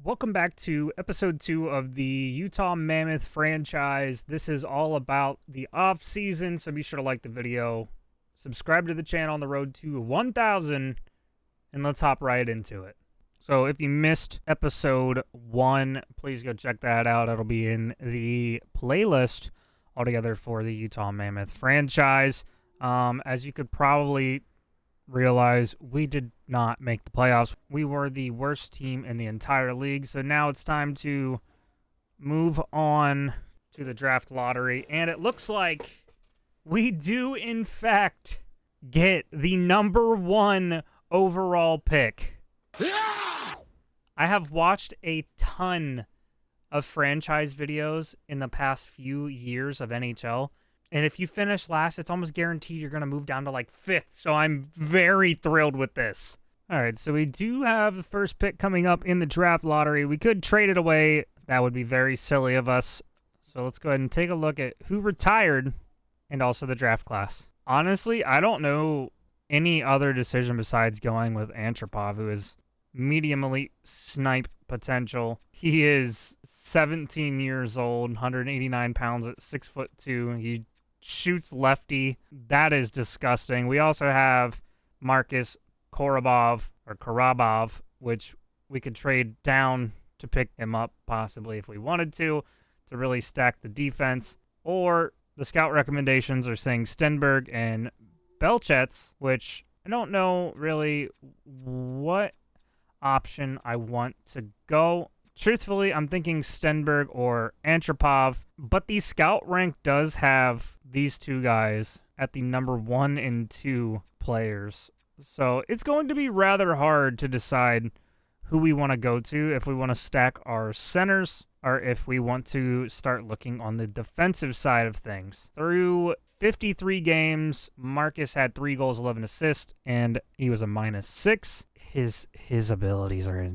Welcome back to episode 2 of the Utah Mammoth franchise. This is all about the off-season, so be sure to like the video, subscribe to the channel on the road to 1,000, and let's hop right into it. So if you missed episode 1, please go check that out. It'll be in the playlist altogether for the Utah Mammoth franchise. As you could probably realize, we did not make the playoffs. We were the worst team in the entire league. So now it's time to move on to the draft lottery. And it looks like we do, in fact, get the number 1 overall pick. I have watched a ton of franchise videos in the past few years of NHL. And if you finish last, it's almost guaranteed you're going to move down to like 5th. So I'm very thrilled with this. All right, so we do have the first pick coming up in the draft lottery. We could trade it away. That would be very silly of us. So let's go ahead and take a look at who retired and also the draft class. Honestly, I don't know any other decision besides going with Antropov, who is medium elite snipe potential. He is 17 years old, 189 pounds at 6'2". He shoots lefty. That is disgusting. We also have Marcus Korobov, which we could trade down to pick him up possibly if we wanted to really stack the defense. Or the scout recommendations are saying Stenberg and Belchets, which I don't know really what option I want to go. Truthfully, I'm thinking Stenberg or Antropov, but the scout rank does have these two guys at the number 1 and 2 players. So it's going to be rather hard to decide who we want to go to, if we want to stack our centers, or if we want to start looking on the defensive side of things. Through 53 games, Marcus had 3 goals, 11 assists, and he was a -6. His abilities are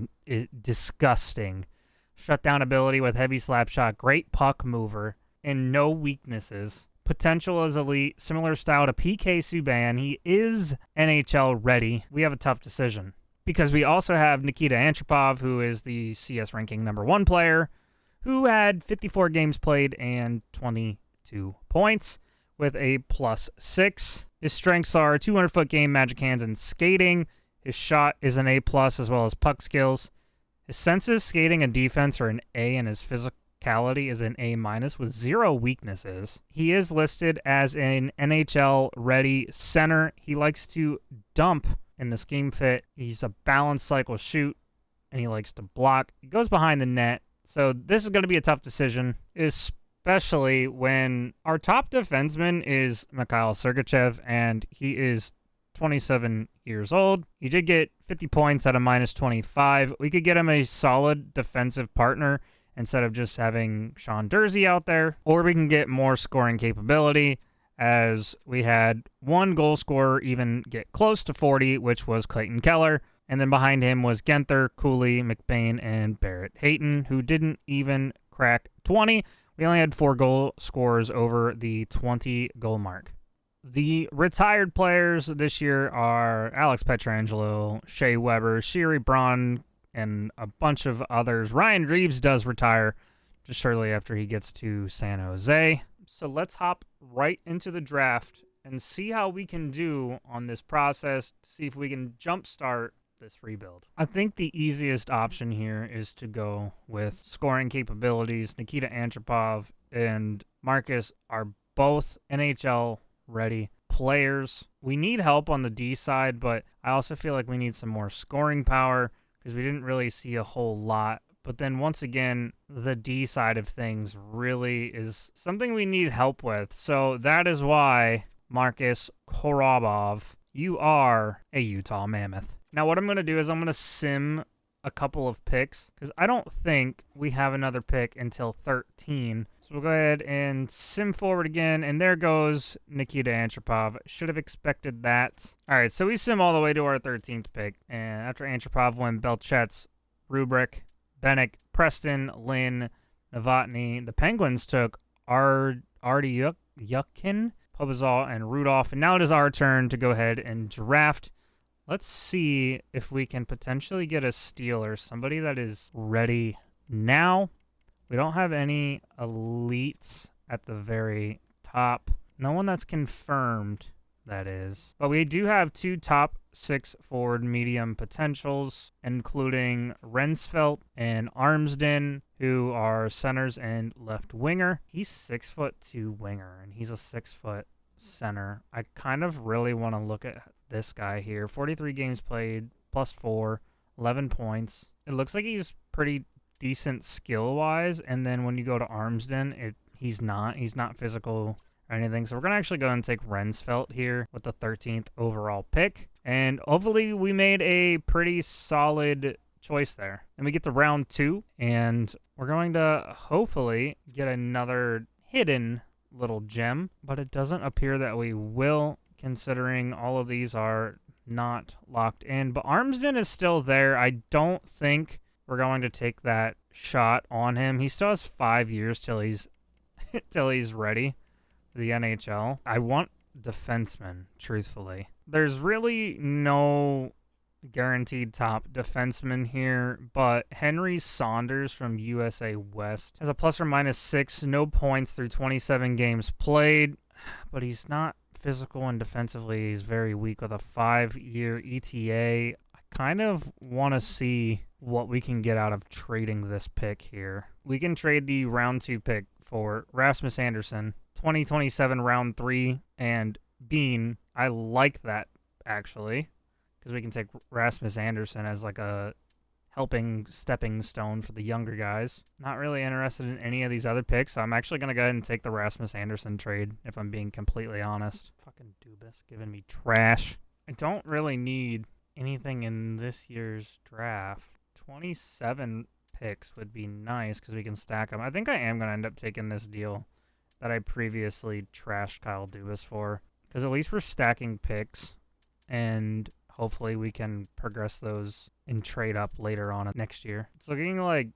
disgusting. Shutdown ability with heavy slap shot, great puck mover, and no weaknesses. Potential is elite, similar style to PK Subban. He is NHL ready. We have a tough decision because we also have Nikita Antropov, who is the CS ranking number 1 player, who had 54 games played and 22 points with a +6. His strengths are 200-foot game, magic hands, and skating. His shot is an A+, as well as puck skills. His senses, skating, and defense are an A, and his physicality is an A- with 0 weaknesses. He is listed as an NHL-ready center. He likes to dump in the scheme fit. He's a balanced cycle shoot, and he likes to block. He goes behind the net, so this is going to be a tough decision, especially when our top defenseman is Mikhail Sergachev, and he is 27 years old. He did get 50 points at a -25. We could get him a solid defensive partner instead of just having Sean Dursey out there. Or we can get more scoring capability, as we had one goal scorer even get close to 40, which was Clayton Keller. And then behind him was Genther, Cooley, McBain, and Barrett Hayton, who didn't even crack 20. We only had 4 goal scorers over the 20-goal mark. The retired players this year are Alex Pietrangelo, Shea Weber, Sherry Braun, and a bunch of others. Ryan Reeves does retire just shortly after he gets to San Jose. So let's hop right into the draft and see how we can do on this process, to see if we can jumpstart this rebuild. I think the easiest option here is to go with scoring capabilities. Nikita Antropov and Marcus are both NHL ready players. We need help on the D side, but I also feel like we need some more scoring power because we didn't really see a whole lot. But then once again, the D side of things really is something we need help with. So that is why, Marcus Korobov, you are a Utah Mammoth. Now what I'm going to do is I'm going to sim a couple of picks because I don't think we have another pick until 13. So we'll go ahead and sim forward again, and there goes Nikita Antropov. Should have expected that. All right, so we sim all the way to our 13th pick, and after Antropov went Belchets, Rubrick, Bennick, Preston, Lynn, Novotny. The Penguins took Artyukin, Pobazal, and Rudolph, and now it is our turn to go ahead and draft Let's see if we can potentially get a steal or somebody that is ready now. We don't have any elites at the very top. No one that's confirmed, that is. But we do have 2 top 6 forward medium potentials, including Rensfeldt and Armsden, who are centers and left winger. He's 6'2" winger, and he's a 6' center. I kind of really want to look at this guy here. 43 games played, +4, 11 points. It looks like he's pretty decent skill-wise, and then when you go to Armsden, he's not physical or anything. So we're going to actually go and take Rensfeldt here with the 13th overall pick. And hopefully we made a pretty solid choice there. And we get to round 2, and we're going to hopefully get another hidden little gem, but it doesn't appear that we will, considering all of these are not locked in. But Armsden is still there. I don't think we're going to take that shot on him. He still has 5 years till he's ready for the NHL. I want defensemen, truthfully. There's really no guaranteed top defenseman here, but Henry Saunders from USA West has a ±6, no points through 27 games played, but he's not physical and defensively. He's very weak with a 5-year ETA. I kind of want to see what we can get out of trading this pick here. We can trade the round 2 pick for Rasmus Andersson, 2027 round 3, and Bean. I like that, actually, because we can take Rasmus Andersson as like a helping stepping stone for the younger guys. Not really interested in any of these other picks, so I'm actually going to go ahead and take the Rasmus Andersson trade, if I'm being completely honest. Fucking Dubas giving me trash. I don't really need anything in this year's draft. 27 picks would be nice because we can stack them. I think I am going to end up taking this deal that I previously trashed Kyle Dubas for, because at least we're stacking picks, and hopefully we can progress those and trade up later on next year. It's looking like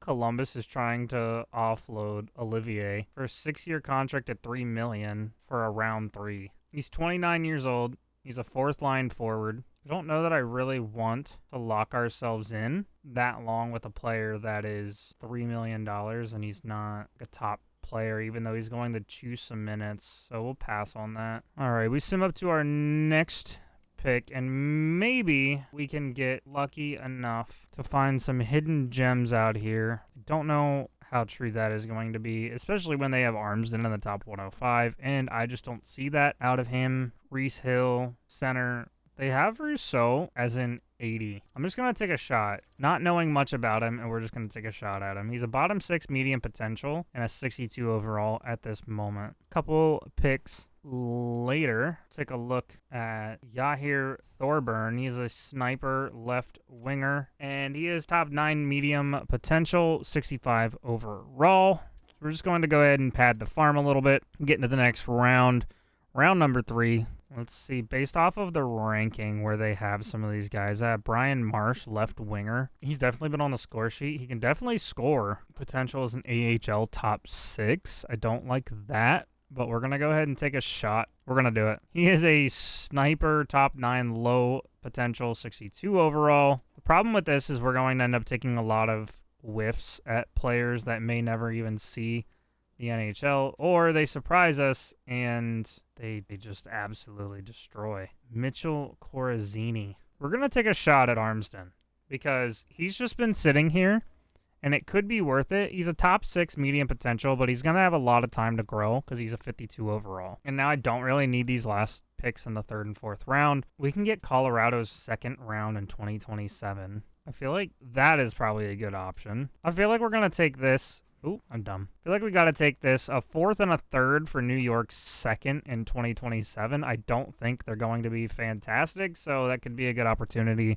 Columbus is trying to offload Olivier for a 6-year contract at $3 million for a round 3. He's 29 years old. He's a 4th-line forward. I don't know that I really want to lock ourselves in that long with a player that is $3 million and he's not a top player, even though he's going to choose some minutes. So we'll pass on that. All right, we sim up to our next pick, and maybe we can get lucky enough to find some hidden gems out here. Don't know how true that is going to be, especially when they have Armsden in the top 105, and I just don't see that out of him. Reese Hill, center. They have Rousseau as an 80. I'm just going to take a shot, not knowing much about him, and we're just going to take a shot at him. He's a bottom 6 medium potential and a 62 overall at this moment. Couple picks later, take a look at Yahir Thorburn. He's a sniper left winger, and he is top 9 medium potential, 65 overall. So we're just going to go ahead and pad the farm a little bit, get into the next round. Round number 3. Let's see, based off of the ranking where they have some of these guys, Brian Marsh, left winger. He's definitely been on the score sheet. He can definitely score. Potential is an AHL top 6. I don't like that, but we're going to go ahead and take a shot. We're going to do it. He is a sniper, top 9, low potential, 62 overall. The problem with this is we're going to end up taking a lot of whiffs at players that may never even see the NHL, or they surprise us and they just absolutely destroy. Mitchell Corazzini. We're going to take a shot at Armsden because he's just been sitting here and it could be worth it. He's a top 6 medium potential, but he's going to have a lot of time to grow because he's a 52 overall. And now I don't really need these last picks in the 3rd and 4th round. We can get Colorado's 2nd round in 2027. I feel like that is probably a good option. I feel like we're going to take this. Ooh, I'm dumb. I feel like we got to take this, a 4th and a 3rd for New York's 2nd in 2027. I don't think they're going to be fantastic, so that could be a good opportunity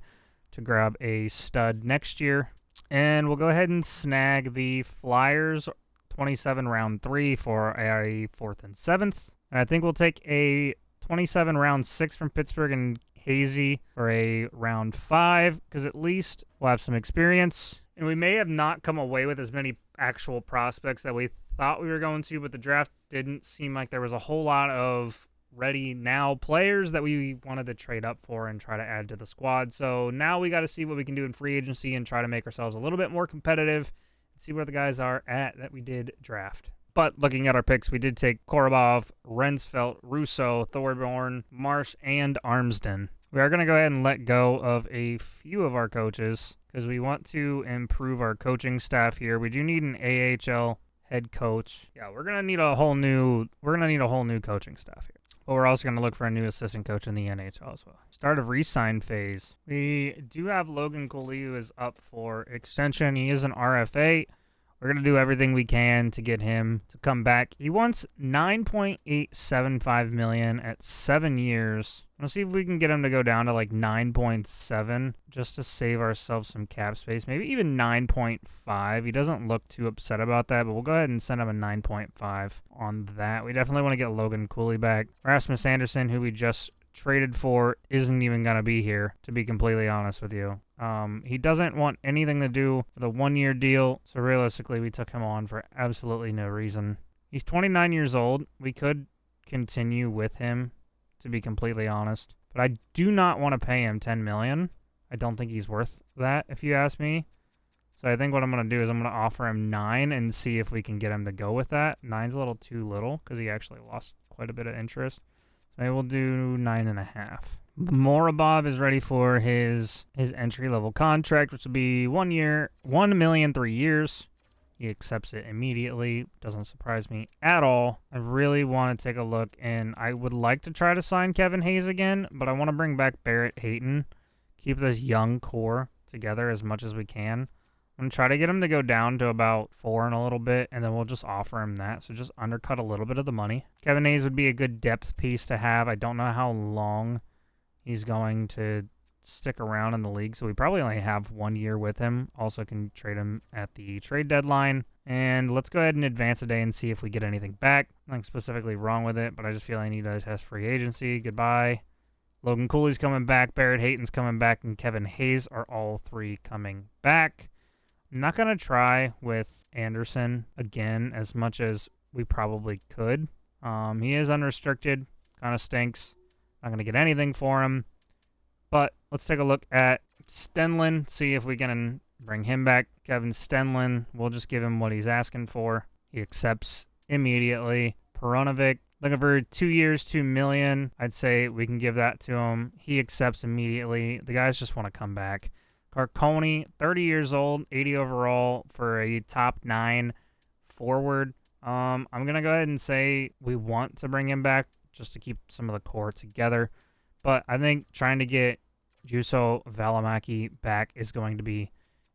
to grab a stud next year. And we'll go ahead and snag the Flyers 27 round 3 for a 4th and 7th. And I think we'll take a 27 round 6 from Pittsburgh and Hazy for a round 5, because at least we'll have some experience. And we may have not come away with as many actual prospects that we thought we were going to, but the draft didn't seem like there was a whole lot of ready now players that we wanted to trade up for and try to add to the squad. So now we got to see what we can do in free agency and try to make ourselves a little bit more competitive and see where the guys are at that we did draft. But looking at our picks, we did take Korobov, Rensfeldt, Russo, Thorborn, Marsh, and Armsden. We are going to go ahead and let go of a few of our coaches because we want to improve our coaching staff here. We do need an AHL head coach. Yeah, we're gonna need a whole new coaching staff here. But we're also gonna look for a new assistant coach in the NHL as well. Start of re-sign phase. We do have Logan Cooley, who is up for extension. He is an RFA. We're going to do everything we can to get him to come back. He wants $9.875 million at 7 years. Let's see if we can get him to go down to like 9.7 just to save ourselves some cap space. Maybe even 9.5. He doesn't look too upset about that, but we'll go ahead and send him a 9.5 on that. We definitely want to get Logan Cooley back. Rasmus Anderson, who we just traded for, isn't even going to be here, to be completely honest with you. He doesn't want anything to do with a 1-year deal, so realistically we took him on for absolutely no reason. He's 29 years old. We could continue with him, to be completely honest, but I do not want to pay him $10 million. I don't think he's worth that, if you ask me. So I think what I'm going to do is I'm going to offer him 9 and see if we can get him to go with that. 9's a little too little because he actually lost quite a bit of interest. So maybe we'll do 9.5. Morabov is ready for his entry-level contract, which will be 1 year, $1 million, 3 years. He accepts it immediately. Doesn't surprise me at all. I really want to take a look, and I would like to try to sign Kevin Hayes again, but I want to bring back Barrett Hayton. Keep this young core together as much as we can. I'm going to try to get him to go down to about 4 in a little bit, and then we'll just offer him that. So just undercut a little bit of the money. Kevin Hayes would be a good depth piece to have. I don't know how long he's going to stick around in the league, so we probably only have 1 year with him. Also can trade him at the trade deadline. And let's go ahead and advance a day and see if we get anything back. Nothing specifically wrong with it, but I just feel I need to test free agency. Goodbye. Logan Cooley's coming back, Barrett Hayton's coming back, and Kevin Hayes are all 3 coming back. I'm not going to try with Anderson again as much as we probably could. He is unrestricted. Kind of stinks. Not going to get anything for him. But let's take a look at Stenlin, see if we can bring him back. Kevin Stenlin, we'll just give him what he's asking for. He accepts immediately. Peronovic, looking for 2 years, $2 million. I'd say we can give that to him. He accepts immediately. The guys just want to come back. Carconi, 30 years old, 80 overall for a top 9 forward. I'm going to go ahead and say we want to bring him back just to keep some of the core together. But I think trying to get Juuso Välimäki back is going to be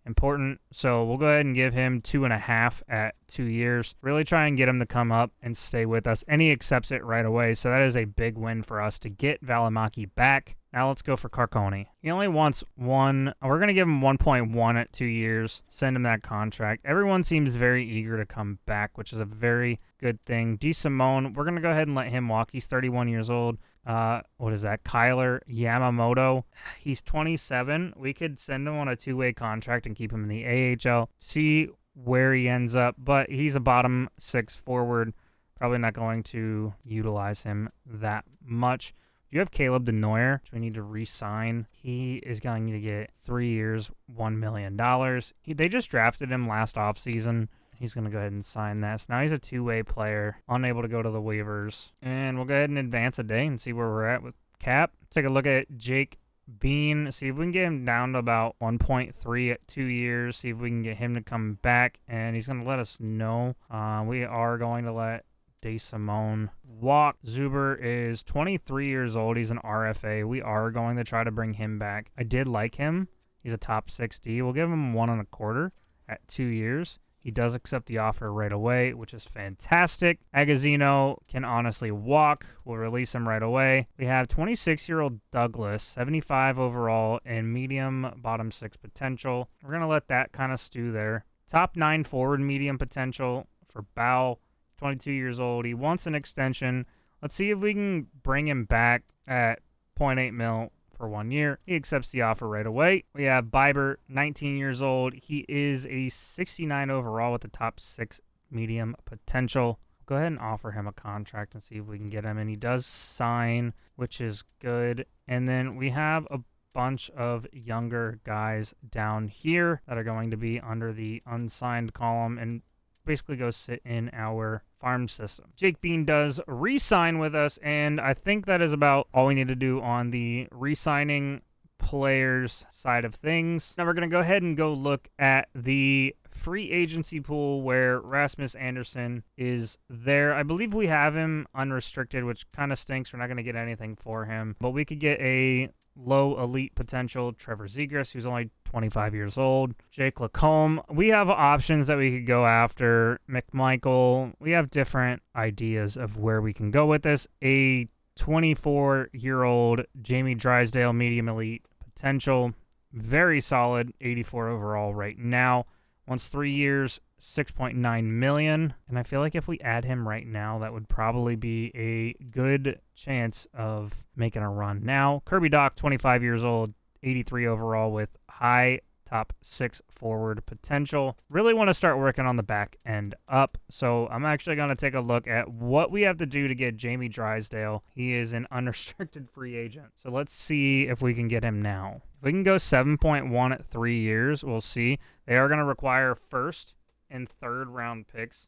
important. So we'll go ahead and give him 2.5 at 2 years. Really try and get him to come up and stay with us. And he accepts it right away. So that is a big win for us to get Välimäki back. Now let's go for Carconi. He only wants 1. We're going to give him 1.1 at 2 years. Send him that contract. Everyone seems very eager to come back, which is a very good thing. DeSimone, we're going to go ahead and let him walk. He's 31 years old. What is that? Kyler Yamamoto. He's 27. We could send him on a 2-way contract and keep him in the AHL. See where he ends up. But he's a bottom 6 forward. Probably not going to utilize him that much. You have Caleb Denoyer, which we need to re-sign. He is going to get 3 years, $1 million. They just drafted him last offseason. He's going to go ahead and sign that. So now he's a 2-way player, unable to go to the waivers. And we'll go ahead and advance a day and see where we're at with cap. Take a look at Jake Bean. See if we can get him down to about 1.3 at 2 years. See if we can get him to come back. And he's going to let us know. We are going to let DeSimone walk. Zuber is 23 years old. He's an RFA. We are going to try to bring him back. I did like him. He's a top 6D. We'll give him 1.25 at 2 years. He does accept the offer right away, which is fantastic. Agazino can honestly walk. We'll release him right away. We have 26-year-old Douglas, 75 overall, and medium bottom 6 potential. We're going to let that kind of stew there. Top 9 forward medium potential for Bow, 22 years old. He wants an extension. Let's see if we can bring him back at 0.8 mil for 1 year. He accepts the offer right away. We have Biber, 19 years old. He is a 69 overall with the top 6 medium potential. Go ahead and offer him a contract and see if we can get him. And he does sign, which is good. And then we have a bunch of younger guys down here that are going to be under the unsigned column and basically go sit in our farm system. Jake Bean does re-sign with us, and I think that is about all we need to do on the re-signing players side of things. Now we're going to go ahead and go look at the free agency pool where Rasmus Andersson is there. I believe we have him unrestricted, which kind of stinks. We're not going to get anything for him, but we could get a low elite potential Trevor Zegras, who's only 25 years old. Jake Lacombe. We have options that we could go after. McMichael. We have different ideas of where we can go with this. A 24-year-old Jamie Drysdale, medium elite potential. Very solid, 84 overall right now. Wants 3 years, $6.9 million. And I feel like if we add him right now, that would probably be a good chance of making a run. Now, Kirby Dach, 25 years old, 83 overall with high top 6 forward potential. Really want to start working on the back end up. So I'm actually going to take a look at what we have to do to get Jamie Drysdale. He is an unrestricted free agent. So let's see if we can get him now. If we can go 7.1 at 3 years, we'll see. They are going to require first and third round picks,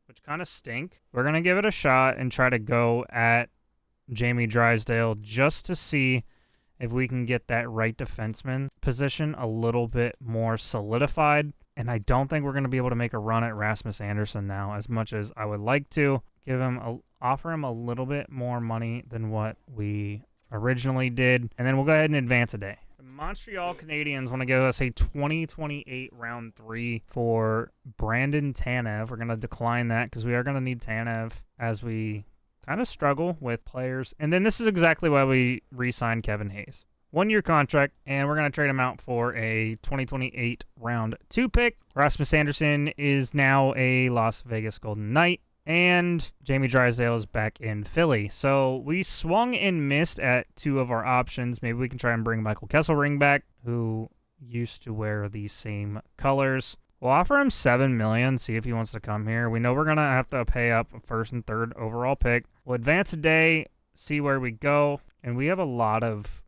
which kind of stink. We're going to give it a shot and try to go at Jamie Drysdale just to see if we can get that right defenseman position a little bit more solidified. And I don't think we're going to be able to make a run at Rasmus Andersson now as much as I would like to. Offer him a little bit more money than what we originally did. And then we'll go ahead and advance a day. The Montreal Canadiens want to give us a 2028 round 3 for Brandon Tanev. We're going to decline that because we are going to need Tanev as we kind of struggle with players. And then this is exactly why we re-signed Kevin Hayes. 1-year contract, and we're going to trade him out for a 2028 round 2 pick. Rasmus Andersson is now a Las Vegas Golden Knight, and Jamie Drysdale is back in Philly. So we swung and missed at 2 of our options. Maybe we can try and bring Michael Kesselring back, who used to wear these same colors. We'll offer him $7 million, see if he wants to come here. We know we're going to have to pay up a first and third overall pick. We'll advance a day, see where we go, and we have a lot of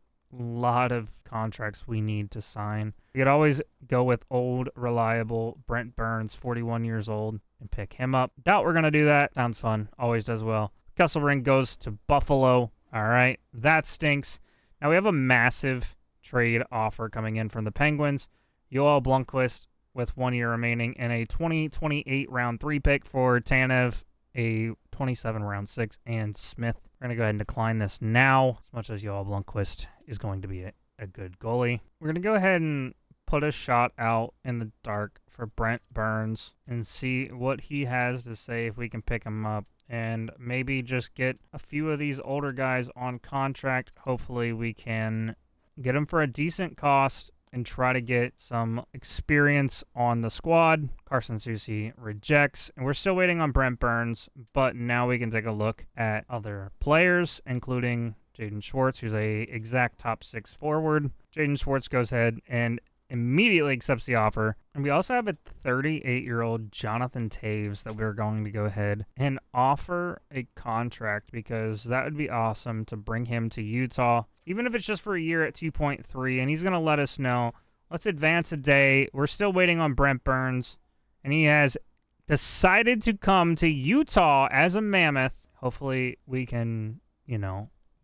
contracts we need to sign. We could always go with old, reliable Brent Burns, 41 years old, and pick him up. Doubt we're going to do that. Sounds fun. Always does well. Kesselring goes to Buffalo. All right, that stinks. Now we have a massive trade offer coming in from the Penguins. Yoel Blomqvist with 1 year remaining, and a 2028 round 3 pick for Tanev, a 27 round 6, and Smith. We're going to go ahead and decline this now, as much as Yoel Blomqvist is going to be a good goalie. We're going to go ahead and put a shot out in the dark for Brent Burns and see what he has to say if we can pick him up, and maybe just get a few of these older guys on contract. Hopefully we can get them for a decent cost and try to get some experience on the squad. Carson Soucy rejects, and we're still waiting on Brent Burns, but now we can take a look at other players, including Jaden Schwartz, who's a exact top 6 forward. Jaden Schwartz goes ahead and immediately accepts the offer. And we also have a 38-year-old Jonathan Taves that we're going to go ahead and offer a contract, because that would be awesome to bring him to Utah, even if it's just for a year at 2.3, and he's going to let us know. Let's advance a day. We're still waiting on Brent Burns, and he has decided to come to Utah as a Mammoth. Hopefully we can,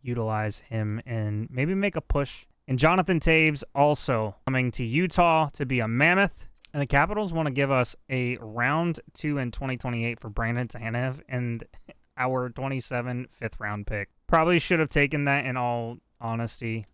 utilize him and maybe make a push. And Jonathan Taves also coming to Utah to be a Mammoth. And the Capitals want to give us a round 2 in 2028 for Brandon Tanev and our 27 5th round pick. Probably should have taken that, in all honesty.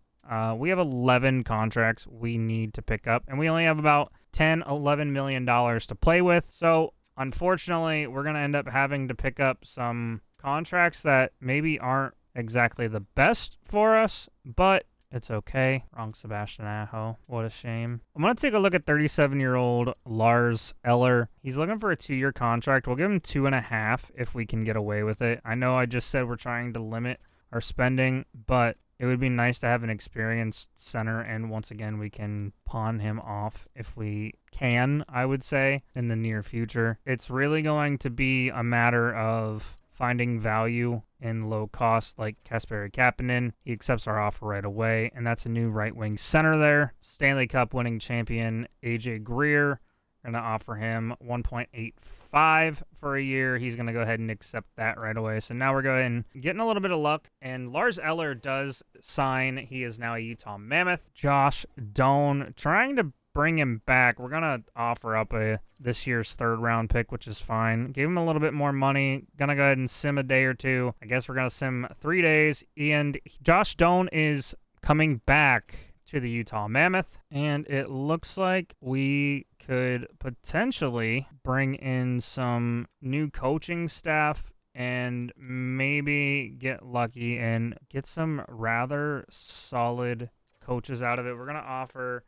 We have 11 contracts we need to pick up, and we only have about $11 million to play with. So unfortunately, we're going to end up having to pick up some contracts that maybe aren't exactly the best for us, but it's okay. Wrong Sebastian Aho. What a shame. I'm going to take a look at 37-year-old Lars Eller. He's looking for a 2-year contract. We'll give him 2.5 if we can get away with it. I know I just said we're trying to limit our spending, but it would be nice to have an experienced center, and once again, we can pawn him off if we can, I would say, in the near future. It's really going to be a matter of finding value in low cost like Kasperi Kapanen. He accepts our offer right away, and that's a new right wing center there. Stanley Cup winning champion AJ Greer. Going to offer him 1.85 for a year. He's going to go ahead and accept that right away. So now we're going getting a little bit of luck, and Lars Eller does sign. He is now a Utah Mammoth. Josh Doan, trying to bring him back. We're going to offer up this year's third-round pick, which is fine. Gave him a little bit more money. Going to go ahead and sim a day or two. I guess we're going to sim 3 days. And Josh Doan is coming back to the Utah Mammoth. And it looks like we could potentially bring in some new coaching staff and maybe get lucky and get some rather solid coaches out of it. We're going to offer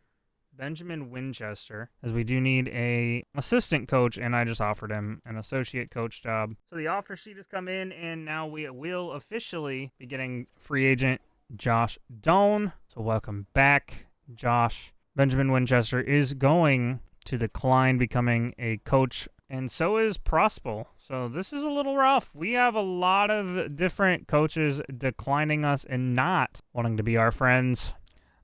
Benjamin Winchester, as we do need a assistant coach, and I just offered him an associate coach job. So the offer sheet has come in, and now we will officially be getting free agent Josh Doan. So welcome back, Josh. Benjamin Winchester is going to decline becoming a coach, and so is Prospel. So this is a little rough. We have a lot of different coaches declining us and not wanting to be our friends.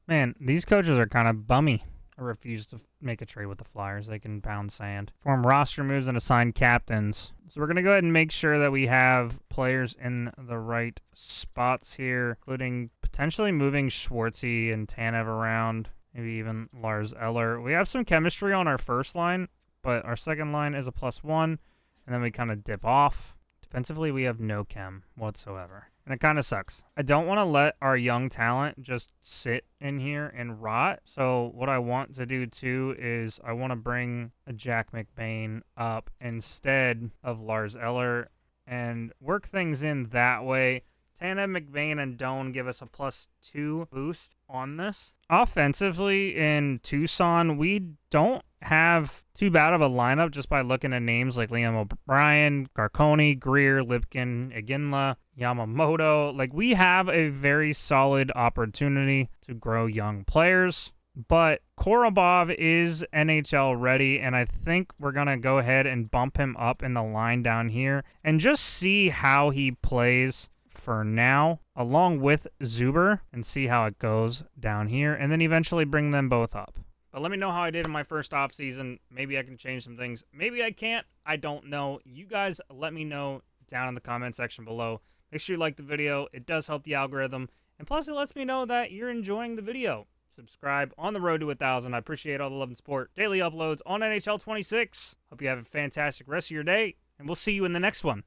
Man, these coaches are kind of bummy. I refuse to make a trade with the Flyers. They can pound sand. Form roster moves and assign captains. So we're going to go ahead and make sure that we have players in the right spots here, including potentially moving Schwartzy and Tanev around, maybe even Lars Eller. We have some chemistry on our first line, but our second line is a +1, and then we kind of dip off. Defensively, we have no chem whatsoever, and it kind of sucks. I don't want to let our young talent just sit in here and rot. So what I want to do, too, is I want to bring a Jack McBain up instead of Lars Eller and work things in that way. Tanev, McBain, and Doan give us a +2 boost on this. Offensively, in Tucson, we don't have too bad of a lineup just by looking at names like Liam O'Brien, Garconi, Greer, Lipkin, Iginla, Yamamoto. Like, we have a very solid opportunity to grow young players. But Korobov is NHL ready, and I think we're going to go ahead and bump him up in the line down here and just see how he plays for now, along with Zuber, and see how it goes down here, and then eventually bring them both up. But let me know how I did in my first offseason. Maybe I can change some things. Maybe I can't. I don't know. You guys let me know down in the comment section below. Make sure you like the video. It does help the algorithm. And plus, it lets me know that you're enjoying the video. Subscribe on the road to 1,000. I appreciate all the love and support. Daily uploads on NHL 26. Hope you have a fantastic rest of your day, and we'll see you in the next one.